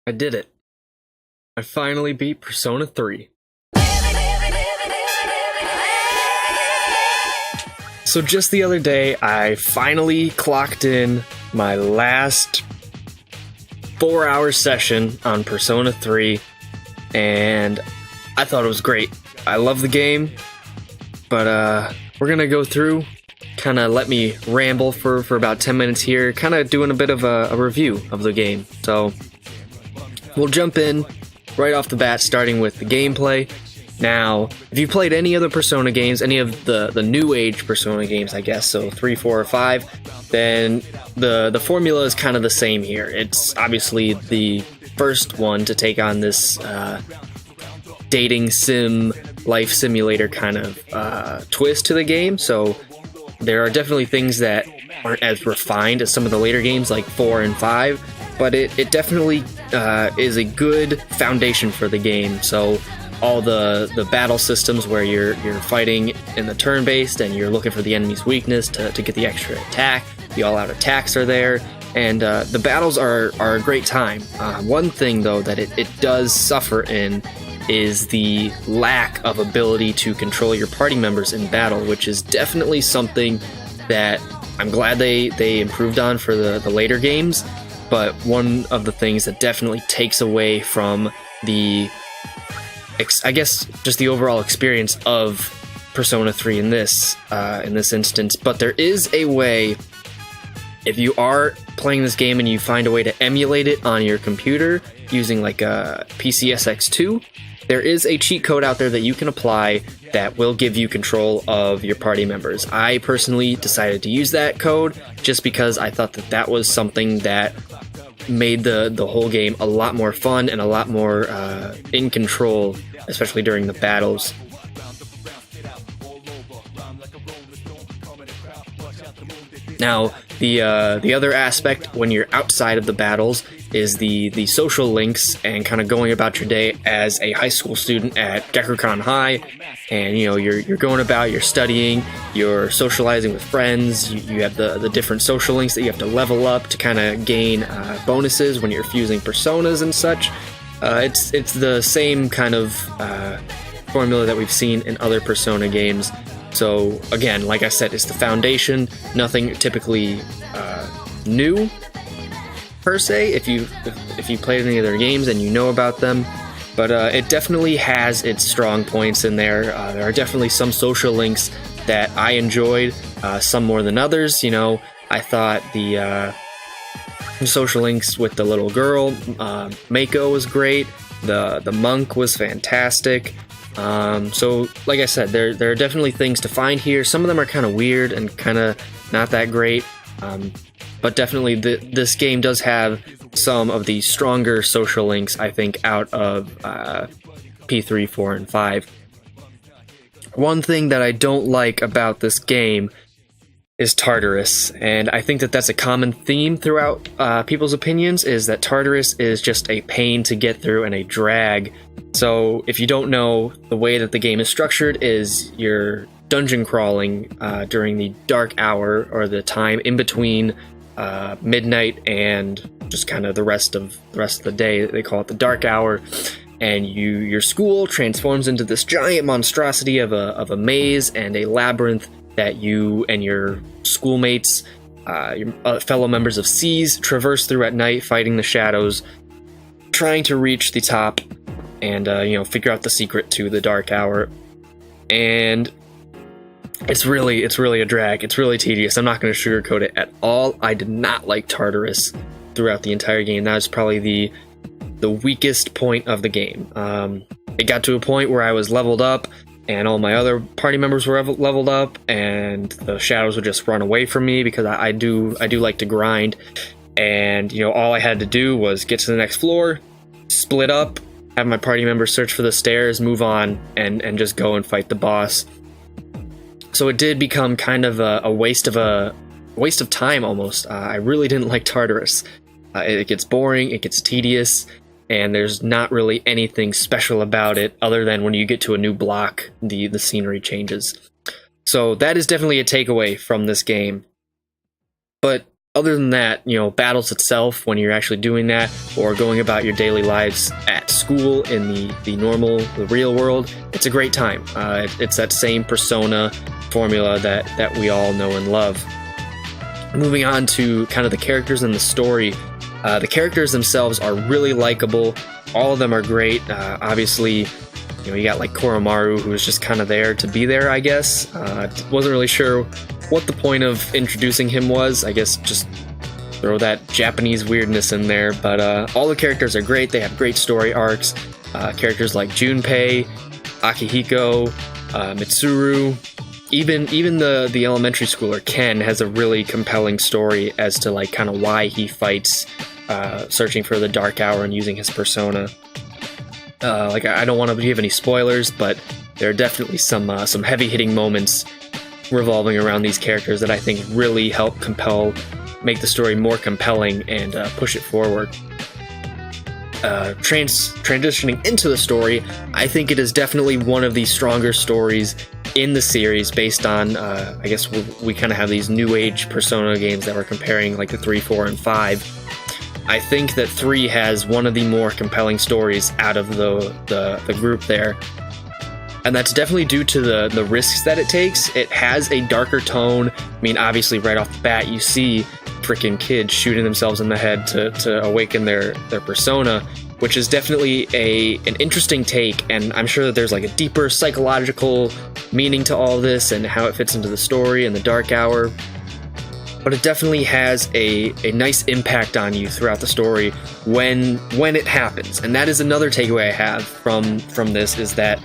I did it. I finally beat Persona 3. So just the other day, I finally clocked in my last 4-hour session on Persona 3, and I thought it was great. I love the game, but we're gonna go through, kind of let me ramble for about 10 minutes here, kind of doing a bit of a review of the game. So we'll jump in right off the bat, starting with the gameplay. Now, if you played any other Persona games, any of the new age Persona games, I guess, so 3, 4, or 5, then the formula is kind of the same here. It's obviously the first one to take on this dating sim, life simulator kind of twist to the game, so there are definitely things that aren't as refined as some of the later games like 4 and 5, but it definitely is a good foundation for the game. So all the battle systems where you're fighting in the turn-based and you're looking for the enemy's weakness to get the extra attack, the all-out attacks are there, and the battles are a great time. One thing, though, that it does suffer in is the lack of ability to control your party members in battle, which is definitely something that I'm glad they improved on for the later games, but one of the things that definitely takes away from the, I guess, just the overall experience of Persona 3 in this instance. But there is a way, if you are playing this game and you find a way to emulate it on your computer using like a PCSX2, there is a cheat code out there that you can apply that will give you control of your party members. I personally decided to use that code just because I thought that was something that made the whole game a lot more fun and a lot more in control, especially during the battles. Now, the other aspect when you're outside of the battles is the social links and kind of going about your day as a high school student at Gakukan High, and you're going about, you're studying, you're socializing with friends, you have the different social links that you have to level up to kind of gain bonuses when you're fusing personas and such. It's the same kind of formula that we've seen in other Persona games. So again, like I said, it's the foundation, nothing typically new per se if you played any of their games and you know about them, but it definitely has its strong points in there. There are definitely some social links that I enjoyed, some more than others. I thought the social links with the little girl, Mako, was great. The monk was fantastic. So like I said, there are definitely things to find here. Some of them are kind of weird and kind of not that great, but definitely this game does have some of the stronger social links, I think, out of P3, 4, and 5. One thing that I don't like about this game is Tartarus, and I think that's a common theme throughout people's opinions, is that Tartarus is just a pain to get through and a drag. So if you don't know, the way that the game is structured is you're dungeon crawling during the dark hour, or the time in between midnight and just kind of the rest of the day. They call it the dark hour, and your school transforms into this giant monstrosity of a maze and a labyrinth that you and your schoolmates, your fellow members of C's, traverse through at night, fighting the shadows, trying to reach the top and figure out the secret to the dark hour. And it's really a drag. It's really tedious. I'm not going to sugarcoat it at all. I did not like Tartarus throughout the entire game. That was probably the weakest point of the game. It got to a point where I was leveled up and all my other party members were leveled up, and the shadows would just run away from me because I do like to grind. And all I had to do was get to the next floor, split up, have my party members search for the stairs, move on, and just go and fight the boss. So it did become kind of a waste of time almost. I really didn't like Tartarus. It gets boring, it gets tedious, and there's not really anything special about it other than when you get to a new block, the scenery changes. So that is definitely a takeaway from this game. But other than that, battles itself, when you're actually doing that or going about your daily lives at school in the real world, it's a great time. It's that same Persona formula that we all know and love. Moving on to kind of the characters and the story. The characters themselves are really likable. All of them are great. Obviously, you got like Koromaru, who's just kind of there to be there, I guess. Wasn't really sure what the point of introducing him was. I guess just throw that Japanese weirdness in there. But all the characters are great. They have great story arcs. Characters like Junpei, Akihiko, Mitsuru, even the elementary schooler Ken has a really compelling story as to like kind of why he fights, searching for the Dark Hour and using his persona. I don't want to give any spoilers, but there are definitely some heavy-hitting moments revolving around these characters that I think really help make the story more compelling and push it forward. Transitioning into the story, I think it is definitely one of the stronger stories in the series based on, I guess we kind of have these new age Persona games that we're comparing, like the 3, 4, and 5. I think that 3 has one of the more compelling stories out of the group there. And that's definitely due to the risks that it takes. It has a darker tone. I mean, obviously, right off the bat, you see freaking kids shooting themselves in the head to awaken their persona, which is definitely an interesting take. And I'm sure that there's like a deeper psychological meaning to all this and how it fits into the story and the Dark Hour. But it definitely has a nice impact on you throughout the story when it happens. And that is another takeaway I have from this, is that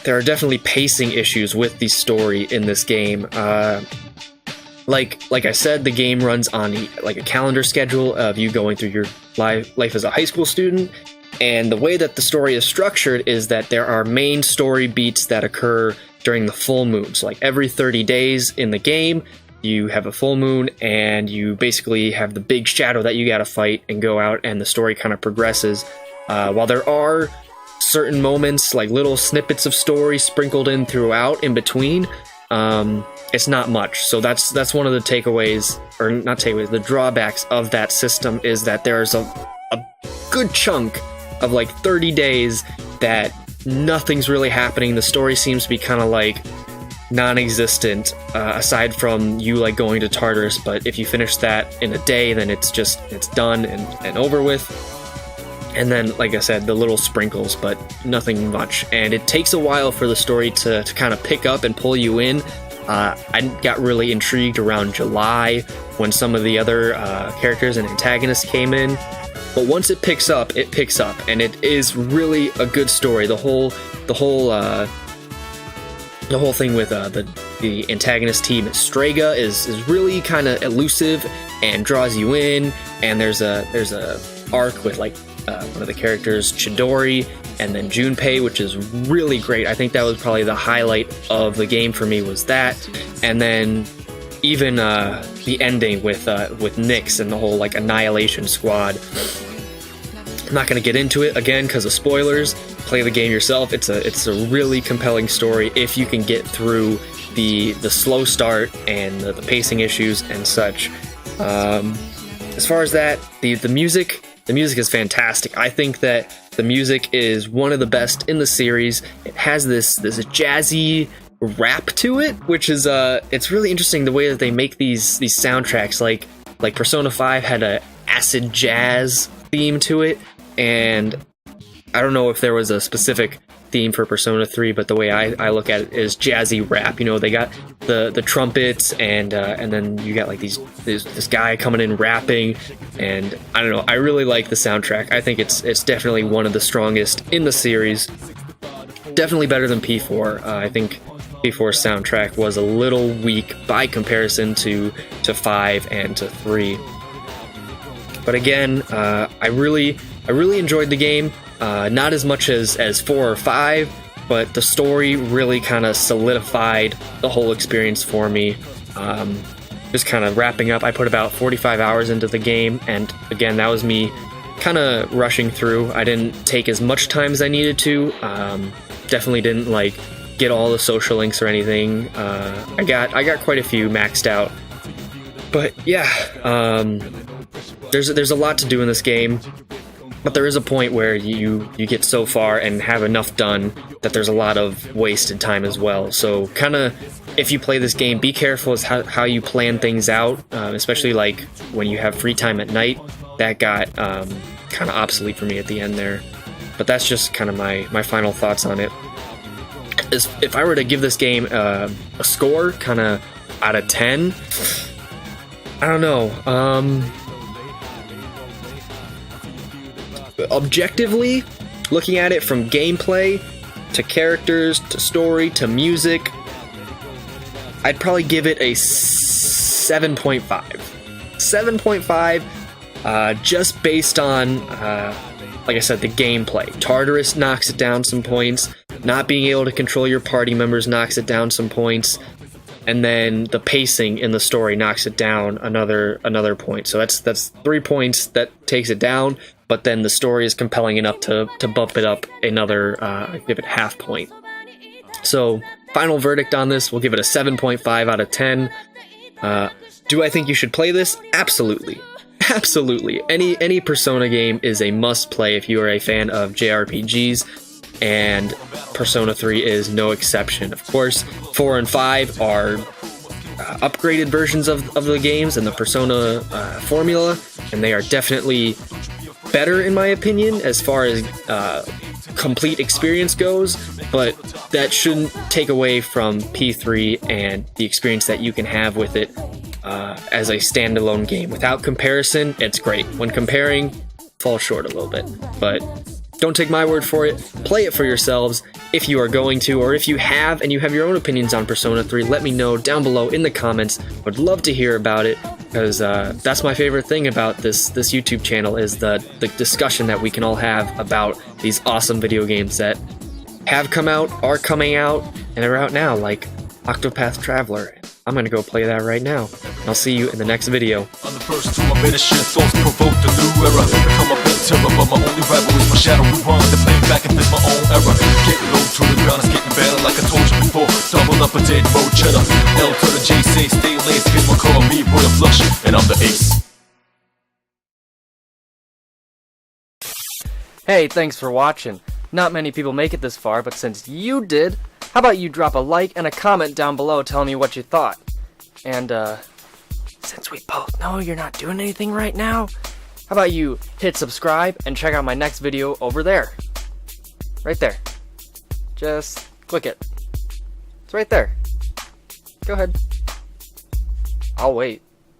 there are definitely pacing issues with the story in this game. Like I said, the game runs on a calendar schedule of you going through your life as a high school student. And the way that the story is structured is that there are main story beats that occur during the full moon. So like every 30 days in the game, you have a full moon and you basically have the big shadow that you gotta fight and go out, and the story kind of progresses. While there are certain moments, like little snippets of story sprinkled in throughout in between, it's not much. So that's one of the takeaways, or not takeaways, the drawbacks of that system is that there's a good chunk of like 30 days that nothing's really happening. The story seems to be kind of like non-existent, aside from you like going to Tartarus. But if you finish that in a day, then it's done and over with. And then, like I said, the little sprinkles, but nothing much. And it takes a while for the story to kind of pick up and pull you in. I got really intrigued around July when some of the other characters and antagonists came in. But once it picks up, and it is really a good story. The whole thing with the antagonist team, Strega, is really kind of elusive and draws you in. And there's a arc with like one of the characters, Chidori, and then Junpei, which is really great. I think that was probably the highlight of the game for me, was that. And then even the ending with Nyx and the whole like Annihilation Squad. I'm not going to get into it again because of spoilers. Play the game yourself. It's a really compelling story if you can get through the slow start and the pacing issues and such. As far as that, the music is fantastic. I think that the music is one of the best in the series. It has this jazzy rap to it, which is it's really interesting the way that they make these soundtracks. Like Persona 5 had a acid jazz theme to it, and I don't know if there was a specific theme for Persona 3, but the way I look at it is jazzy rap. You know, they got the trumpets, and then you got like this guy coming in rapping, and I don't know. I really like the soundtrack. I think it's definitely one of the strongest in the series. Definitely better than P4. I think P4's soundtrack was a little weak by comparison to 5 and to 3. But again, I really enjoyed the game. Not as much as 4 or 5, but the story really kind of solidified the whole experience for me. Just kind of wrapping up, I put about 45 hours into the game, and again, that was me kind of rushing through. I didn't take as much time as I needed to. Definitely didn't like get all the social links or anything. I got quite a few maxed out. But yeah, there's a lot to do in this game, but there is a point where you get so far and have enough done that there's a lot of wasted time as well. So kind of, if you play this game, be careful as how you plan things out, especially like when you have free time at night. That got kind of obsolete for me at the end there. But that's just kind of my final thoughts on it. If I were to give this game a score, kind of out of 10, I don't know. Objectively, looking at it from gameplay to characters to story to music, I'd probably give it a 7.5. 7.5, just based on, like I said, the gameplay. Tartarus knocks it down some points. Not being able to control your party members knocks it down some points. And then the pacing in the story knocks it down another point. So that's 3 points that takes it down. But then the story is compelling enough to bump it up another, give it half point. So final verdict on this, we'll give it a 7.5 out of 10. Do I think you should play this? Absolutely. Absolutely. Any Persona game is a must play if you are a fan of JRPGs, and Persona 3 is no exception. Of course, 4 and 5 are upgraded versions of the games and the Persona formula, and they are definitely better in my opinion as far as complete experience goes, but that shouldn't take away from P3 and the experience that you can have with it as a standalone game. Without comparison, it's great. When comparing, falls short a little bit, but don't take my word for it. Play it for yourselves if you are going to, or if you have and you have your own opinions on Persona 3, let me know down below in the comments. Would love to hear about it, because that's my favorite thing about this YouTube channel, is the discussion that we can all have about these awesome video games that have come out, are coming out, and are out now, like Octopath Traveler. I'm gonna go play that right now. I'll see you in the next video. On the first two, I made a shit thoughts provoked a new era. Become a bit terror, but my only rival is my shadow. We run the plane back and fit my own era. Getting low to the ground, it's getting better like I told you before. Double up a dead road cheddar. L to the J, say stay late, spin my car, me boy a flush, and I'm the ace. Hey, thanks for watching. Not many people make it this far, but since you did, how about you drop a like and a comment down below telling me what you thought? And, since we both know you're not doing anything right now, how about you hit subscribe and check out my next video over there? Right there. Just click it. It's right there. Go ahead. I'll wait.